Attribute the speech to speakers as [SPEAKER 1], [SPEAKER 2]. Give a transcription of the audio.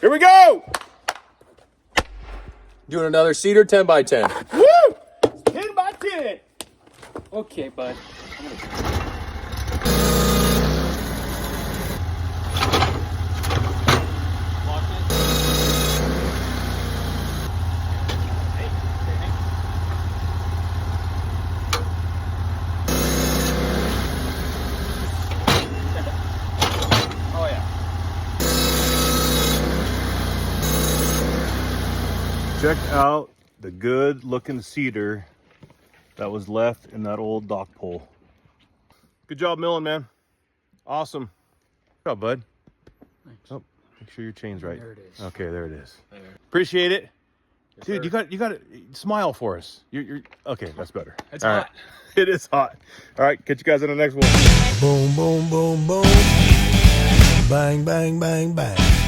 [SPEAKER 1] Here we go.
[SPEAKER 2] Doing another cedar 10 by 10.
[SPEAKER 1] Woo! 10 by 10.
[SPEAKER 3] Okay, bud.
[SPEAKER 1] Oh, yeah.
[SPEAKER 4] Check out the good looking cedar that was left in that old dock pole. Good job milling, man. Awesome. Good job, bud.
[SPEAKER 3] Thanks.
[SPEAKER 4] Oh, make sure your chain's right.
[SPEAKER 3] There it is.
[SPEAKER 4] Okay, there it is. Appreciate it.
[SPEAKER 3] Yes,
[SPEAKER 4] Dude,
[SPEAKER 3] sir.
[SPEAKER 4] you got to smile for us. You're okay, that's better.
[SPEAKER 3] It's
[SPEAKER 4] All
[SPEAKER 3] hot.
[SPEAKER 4] right. It is hot. All right, catch you guys in the next one.
[SPEAKER 5] Boom, boom, boom, boom. Bang, bang, bang, bang.